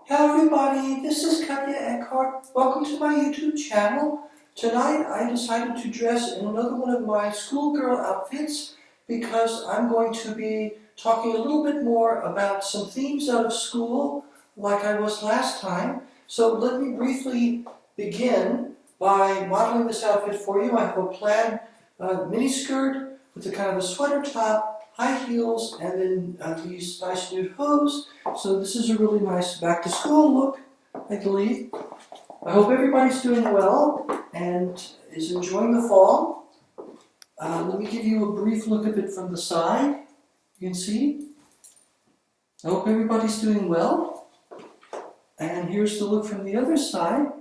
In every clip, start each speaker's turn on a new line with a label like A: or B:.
A: Hello everybody, this is Katje and welcome to my YouTube channel. Tonight I decided to dress in another one of my schoolgirl outfits because I'm going to be talking a little bit more about some themes out of school like I was last time. So let me briefly begin by modeling this outfit for you. I have a plaid miniskirt with a kind of a sweater top, high heels, and then these nice nude hose. So this is a really nice back to school look, I believe. I hope everybody's doing well and is enjoying the fall. Let me give you a brief look of it from the side. You can see. I hope everybody's doing well. And here's the look from the other side.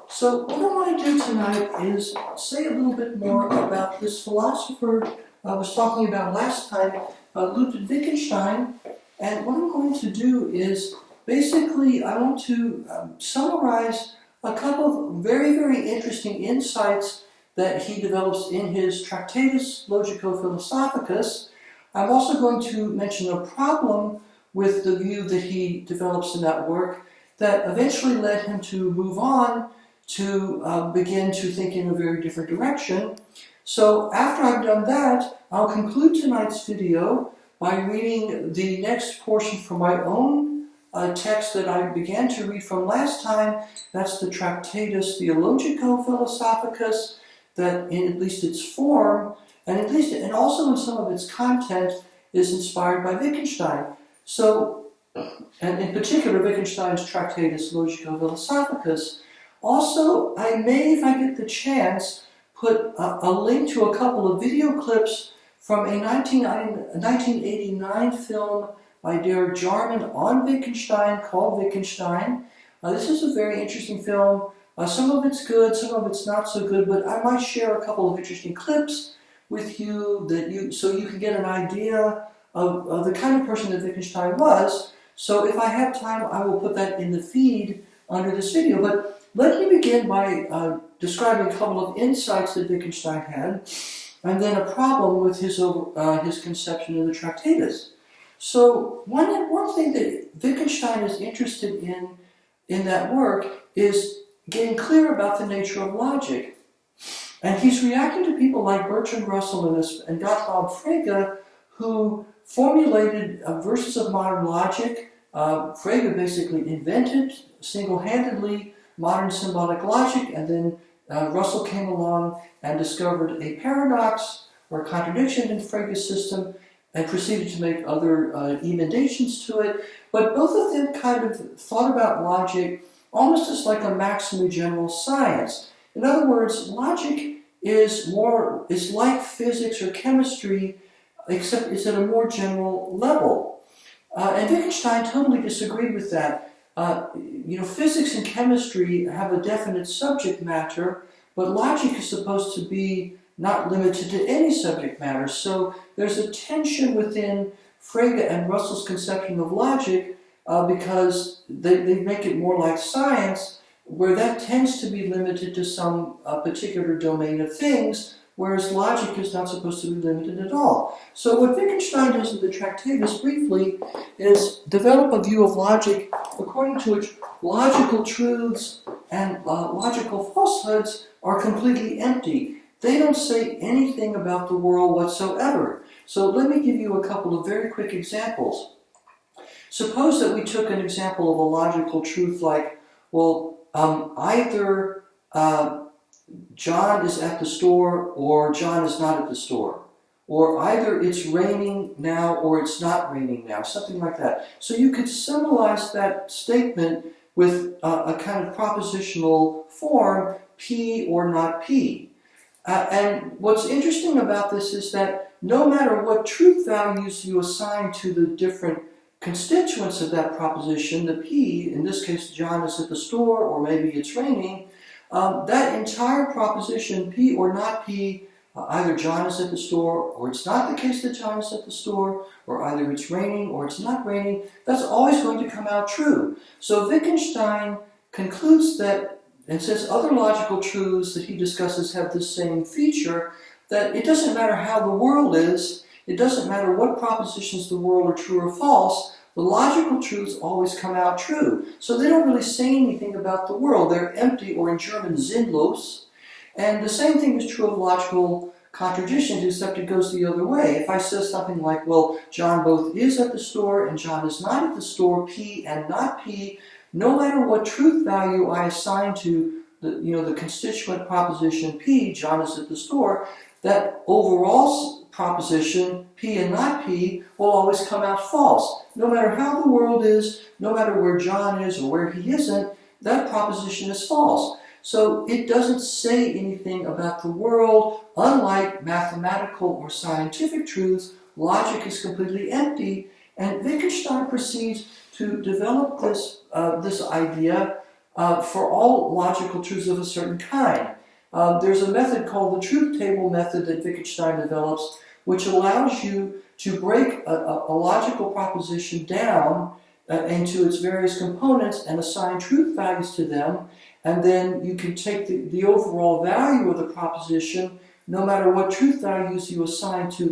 A: So what I want to do tonight is say a little bit more about this philosopher I was talking about last time, Wittgenstein. And what I'm going to do is basically I want to summarize a couple of very, very interesting insights that he develops in his Tractatus Logico-Philosophicus. I'm also going to mention a problem with the view that he develops in that work that eventually led him to move on to begin to think in a very different direction. So after I've done that, I'll conclude tonight's video by reading the next portion from my own text that I began to read from last time. That's the Tractatus Theologico-Philosophicus, that in at least its form, and also in some of its content, is inspired by Wittgenstein. So, and in particular, Wittgenstein's Tractatus Logico-Philosophicus. Also, I may, if I get the chance, put a link to a couple of video clips from a 1989 film by Derek Jarman on Wittgenstein called Wittgenstein. This is a very interesting film. Some of it's good, some of it's not so good, but I might share a couple of interesting clips with you so you can get an idea of the kind of person that Wittgenstein was. So if I have time, I will put that in the feed under this video. But let me begin by describing a couple of insights that Wittgenstein had, and then a problem with his conception of the Tractatus. So one thing that Wittgenstein is interested in that work is getting clear about the nature of logic. And he's reacting to people like Bertrand Russell and Gottlob Frege, who formulated verses of modern logic. Frege basically invented single-handedly modern symbolic logic, and then Russell came along and discovered a paradox or contradiction in Frege's system and proceeded to make other emendations to it. But both of them kind of thought about logic almost as like a maximally general science. In other words, logic is like physics or chemistry, except it's at a more general level. And Wittgenstein totally disagreed with that. Physics and chemistry have a definite subject matter, but logic is supposed to be not limited to any subject matter. So there's a tension within Frege and Russell's conception of logic because they make it more like science, where that tends to be limited to some particular domain of things, whereas logic is not supposed to be limited at all. So what Wittgenstein does in the Tractatus briefly is develop a view of logic according to which logical truths and logical falsehoods are completely empty. They don't say anything about the world whatsoever. So let me give you a couple of very quick examples. Suppose that we took an example of a logical truth like, well, either John is at the store or John is not at the store. Or either it's raining now or it's not raining now, something like that. So you could symbolize that statement with a kind of propositional form, P or not P. And what's interesting about this is that no matter what truth values you assign to the different constituents of that proposition, the P, in this case John is at the store or maybe it's raining, that entire proposition, P or not P, either John is at the store or it's not the case that John is at the store, or either it's raining or it's not raining, that's always going to come out true. So Wittgenstein concludes that, and since other logical truths that he discusses have this same feature, that it doesn't matter how the world is, it doesn't matter what propositions the world are true or false, the logical truths always come out true. So they don't really say anything about the world. They're empty, or in German, sinnlos. And the same thing is true of logical contradictions, except it goes the other way. If I say something like, well, John both is at the store and John is not at the store, P and not P, no matter what truth value I assign to the constituent proposition P, John is at the store, that overall proposition, P and not P, will always come out false. No matter how the world is, no matter where John is or where he isn't, that proposition is false. So it doesn't say anything about the world. Unlike mathematical or scientific truths, logic is completely empty, and Wittgenstein proceeds to develop this idea for all logical truths of a certain kind. There's a method called the truth table method that Wittgenstein develops, which allows you to break a logical proposition down into its various components and assign truth values to them, and then you can take the overall value of the proposition, no matter what truth values you assign to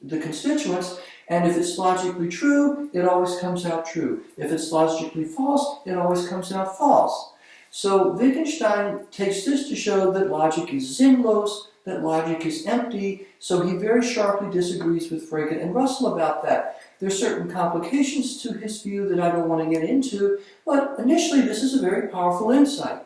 A: the constituents, and if it's logically true, it always comes out true. If it's logically false, it always comes out false. So Wittgenstein takes this to show that logic is sinnlos, that logic is empty, so he very sharply disagrees with Frege and Russell about that. There are certain complications to his view that I don't want to get into, but initially this is a very powerful insight.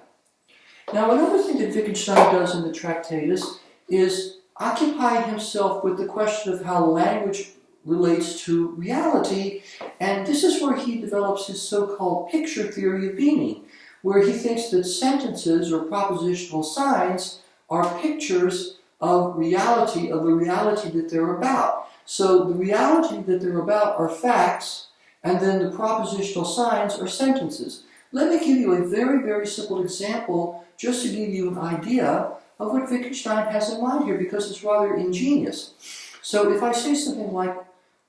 A: Now, another thing that Wittgenstein does in the Tractatus is occupy himself with the question of how language relates to reality, and this is where he develops his so-called picture theory of meaning, where he thinks that sentences or propositional signs are pictures of reality, of the reality that they're about. So the reality that they're about are facts, and then the propositional signs are sentences. Let me give you a very, very simple example just to give you an idea of what Wittgenstein has in mind here, because it's rather ingenious. So if I say something like,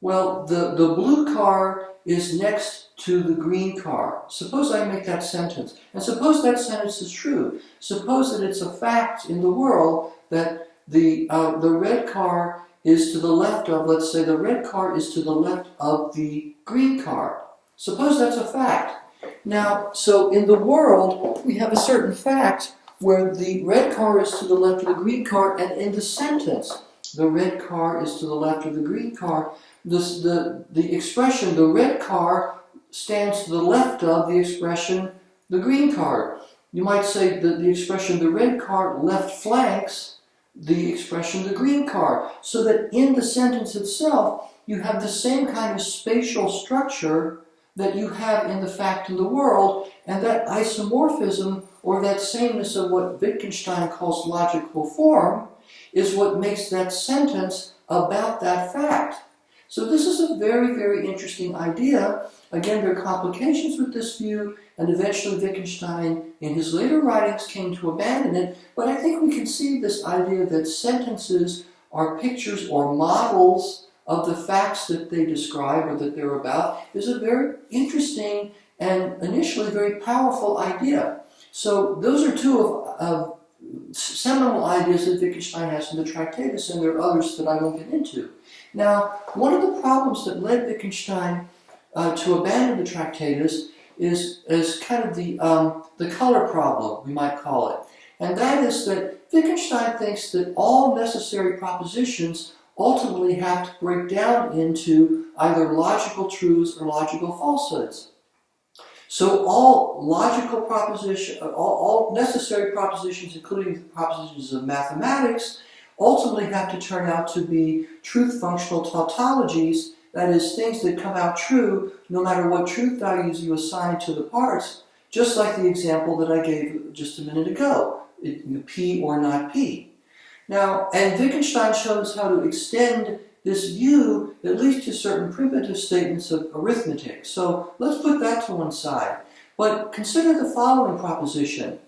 A: well, the blue car is next to the green car. Suppose I make that sentence. And suppose that sentence is true. Suppose that it's a fact in the world that the red car is to the left of, let's say the red car is to the left of the green car. Suppose that's a fact. Now, so in the world, we have a certain fact where the red car is to the left of the green car, and in the sentence, the red car is to the left of the green car, the expression, the red car, stands to the left of the expression, the green car. You might say that the expression, the red car, left flanks the expression, the green car, so that in the sentence itself, you have the same kind of spatial structure that you have in the fact in the world, and that isomorphism, or that sameness of what Wittgenstein calls logical form, is what makes that sentence about that fact. So this is a very, very interesting idea. Again, there are complications with this view, and eventually Wittgenstein, in his later writings, came to abandon it. But I think we can see this idea that sentences are pictures or models of the facts that they describe or that they're about is a very interesting and initially very powerful idea. So those are two of seminal ideas that Wittgenstein has in the Tractatus, and there are others that I won't get into. Now, one of the problems that led Wittgenstein to abandon the Tractatus is kind of the color problem, we might call it. And that is that Wittgenstein thinks that all necessary propositions ultimately have to break down into either logical truths or logical falsehoods. So all logical propositions, all necessary propositions, including the propositions of mathematics, ultimately have to turn out to be truth functional tautologies, that is, things that come out true no matter what truth values you assign to the parts, just like the example that I gave just a minute ago, P or not P. Now, and Wittgenstein shows how to extend this view at least to certain primitive statements of arithmetic. So let's put that to one side. But consider the following proposition.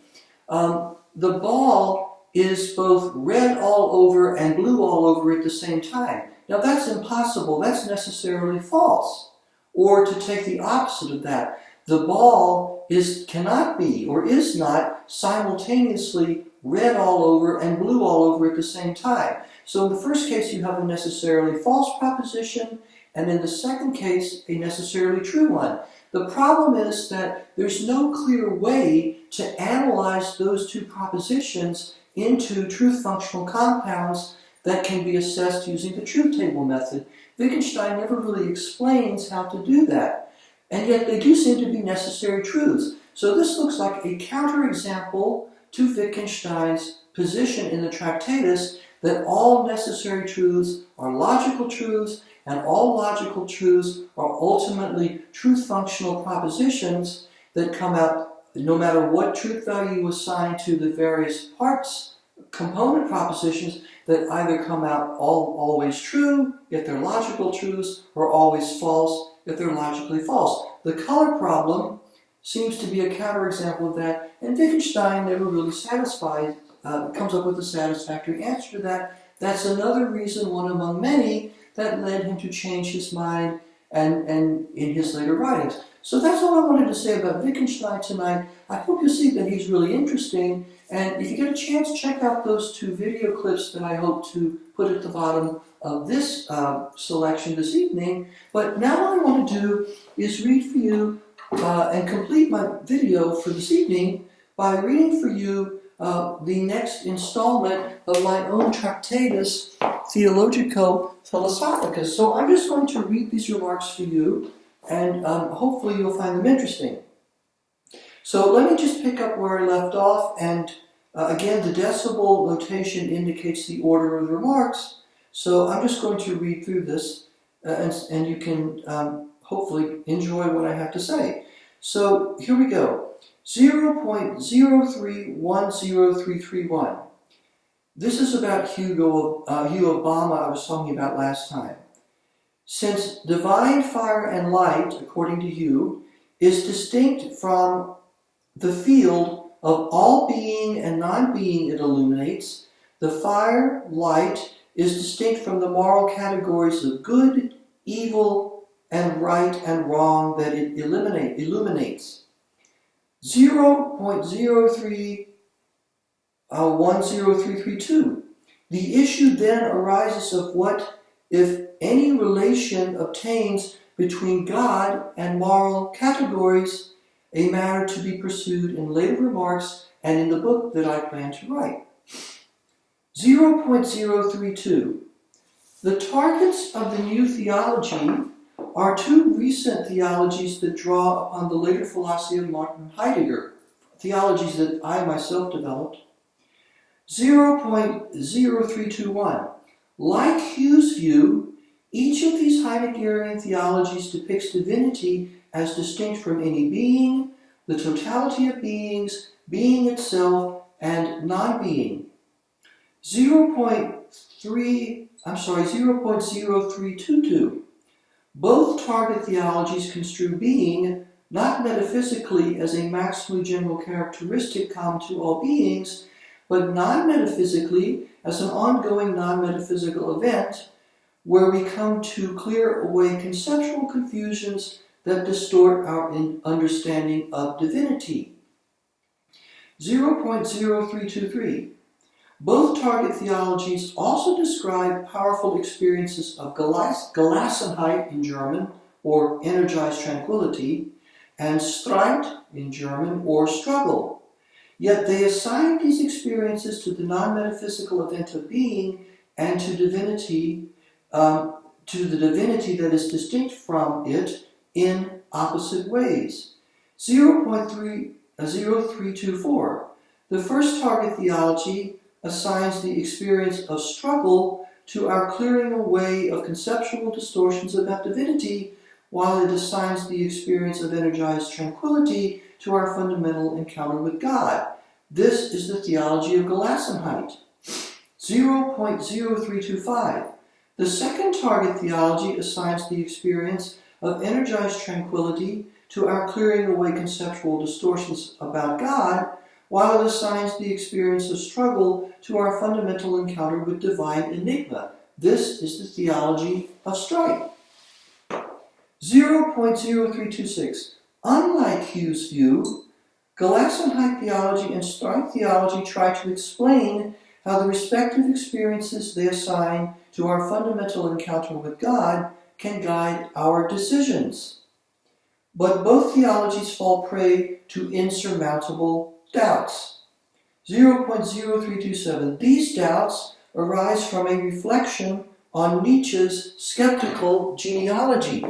A: The ball is both red all over and blue all over at the same time. Now that's impossible. That's necessarily false. Or to take the opposite of that, the ball cannot be or is not simultaneously red all over and blue all over at the same time. So in the first case, you have a necessarily false proposition. and in the second case, a necessarily true one. The problem is that there's no clear way to analyze those two propositions into truth-functional compounds that can be assessed using the truth table method. Wittgenstein never really explains how to do that, and yet they do seem to be necessary truths. So this looks like a counterexample to Wittgenstein's position in the Tractatus that all necessary truths are logical truths, and all logical truths are ultimately truth-functional propositions that come out no matter what truth value you assign to the various parts, component propositions, that either come out always true if they're logical truths, or always false if they're logically false. The color problem seems to be a counterexample of that, and Wittgenstein never really comes up with a satisfactory answer to that. That's another reason, one among many, that led him to change his mind and in his later writings. So that's all I wanted to say about Wittgenstein tonight. I hope you see that he's really interesting, and if you get a chance, check out those two video clips that I hope to put at the bottom of this selection this evening. But now what I want to do is read for you and complete my video for this evening by reading for you the next installment of my own Tractatus Theologico-Philosophicus. So I'm just going to read these remarks for you, and hopefully you'll find them interesting. So let me just pick up where I left off, and again, the decibel notation indicates the order of the remarks, so I'm just going to read through this, and you can hopefully enjoy what I have to say. So here we go. 0.0310331. This is about Hugh Obama I was talking about last time. Since divine fire and light, according to Hugh, is distinct from the field of all being and non-being it illuminates, the fire, light, is distinct from the moral categories of good, evil, and right and wrong that it illuminates. 0.0310332. The issue then arises of what, if any relation obtains between God and moral categories, a matter to be pursued in later remarks and in the book that I plan to write. 0.032. The targets of the new theology are two recent theologies that draw upon the later philosophy of Martin Heidegger, theologies that I myself developed. 0.0321. Like Hugh's view, each of these Heideggerian theologies depicts divinity as distinct from any being, the totality of beings, being itself, and non-being. 0.0322. Both target theologies construe being not metaphysically as a maximally general characteristic common to all beings, but non-metaphysically as an ongoing non-metaphysical event where we come to clear away conceptual confusions that distort our understanding of divinity. 0.0323. Both target theologies also describe powerful experiences of Gelassenheit in German, or energized tranquility, and Streit in German, or struggle. Yet they assign these experiences to the non-metaphysical event of being and to divinity, to the divinity that is distinct from it in opposite ways. 0.0324. The first target theology assigns the experience of struggle to our clearing away of conceptual distortions about divinity, while it assigns the experience of energized tranquility to our fundamental encounter with God. This is the theology of Gelassenheit. 0.0325. The second target theology assigns the experience of energized tranquility to our clearing away conceptual distortions about God, while it assigns the experience of struggle to our fundamental encounter with divine enigma. This is the theology of strife. 0.0326. Unlike Hugh's view, Gelassenheit theology and strife theology try to explain how the respective experiences they assign to our fundamental encounter with God can guide our decisions. But both theologies fall prey to insurmountable doubts. 0.0327. These doubts arise from a reflection on Nietzsche's skeptical genealogy.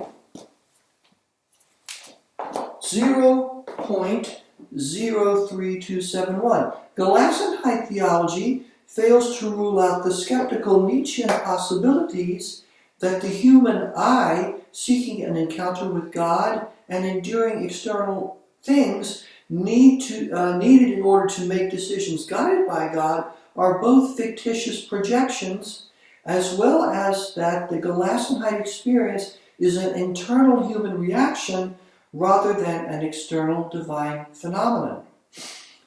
A: 0.03271. Gelassenheit theology fails to rule out the skeptical Nietzschean possibilities that the human I, seeking an encounter with God and enduring external things needed in order to make decisions guided by God, are both fictitious projections, as well as that the Gelassenheit experience is an internal human reaction rather than an external divine phenomenon.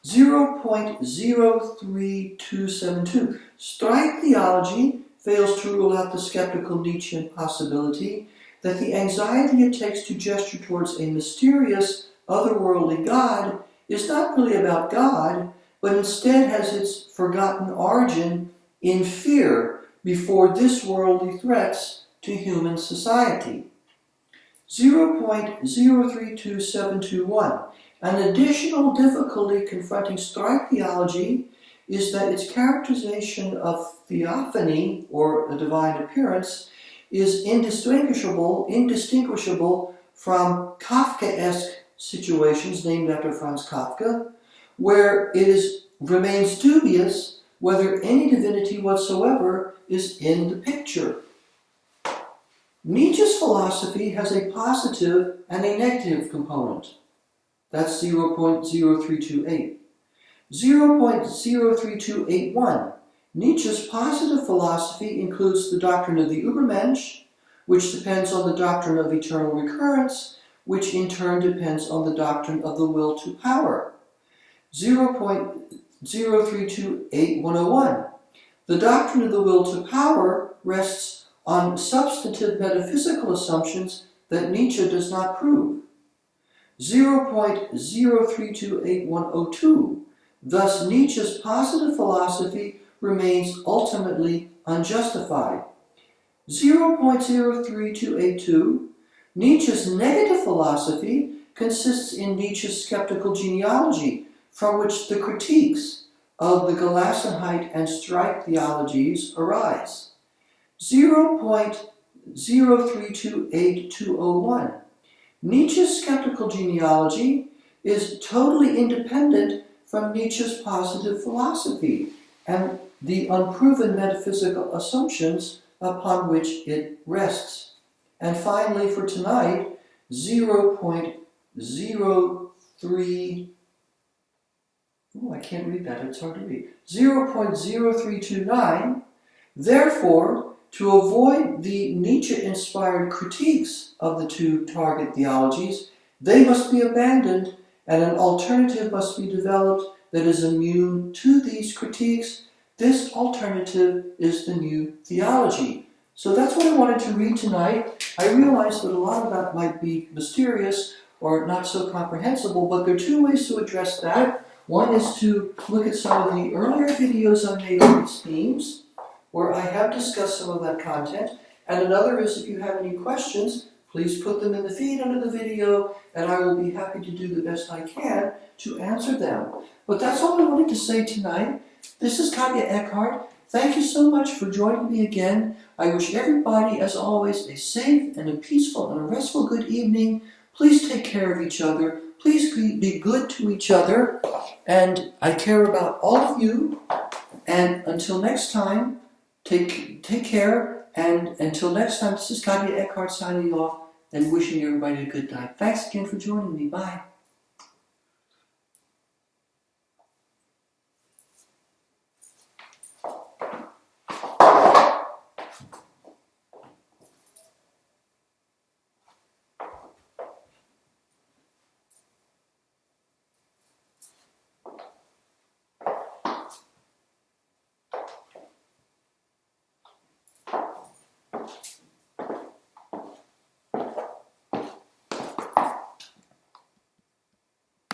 A: 0.03272. Strike theology fails to rule out the skeptical Nietzschean possibility that the anxiety it takes to gesture towards a mysterious, otherworldly God is not really about God, but instead has its forgotten origin in fear before this worldly threats to human society. 0.032721. An additional difficulty confronting strike theology is that its characterization of theophany, or a divine appearance, is indistinguishable from Kafkaesque situations named after Franz Kafka, where it remains dubious whether any divinity whatsoever is in the picture. Nietzsche's philosophy has a positive and a negative component. That's 0.0328. 0.03281. Nietzsche's positive philosophy includes the doctrine of the Übermensch, which depends on the doctrine of eternal recurrence, which in turn depends on the doctrine of the will to power. 0.0328101. The doctrine of the will to power rests on substantive metaphysical assumptions that Nietzsche does not prove. 0.0328102. Thus, Nietzsche's positive philosophy remains ultimately unjustified. 0.03282. Nietzsche's negative philosophy consists in Nietzsche's skeptical genealogy, from which the critiques of the Gelassenheit and strike theologies arise. 0.0328201. Nietzsche's skeptical genealogy is totally independent from Nietzsche's positive philosophy and the unproven metaphysical assumptions upon which it rests. And finally, for tonight, 0.03, I can't read that, it's hard to read. 0.0329, therefore, to avoid the Nietzsche-inspired critiques of the two target theologies, they must be abandoned and an alternative must be developed that is immune to these critiques. This alternative is the new theology. So that's what I wanted to read tonight. I realize that a lot of that might be mysterious or not so comprehensible, but there are two ways to address that. One is to look at some of the earlier videos I made on these themes, where I have discussed some of that content, and another is if you have any questions, please put them in the feed under the video, and I will be happy to do the best I can to answer them. But that's all I wanted to say tonight. This is Katje Eckhart. Thank you so much for joining me again. I wish everybody, as always, a safe and a peaceful and a restful good evening. Please take care of each other. Please be good to each other. And I care about all of you. And until next time, take care. And until next time, this is Katje Eckhart signing off and wishing everybody a good night. Thanks again for joining me. Bye.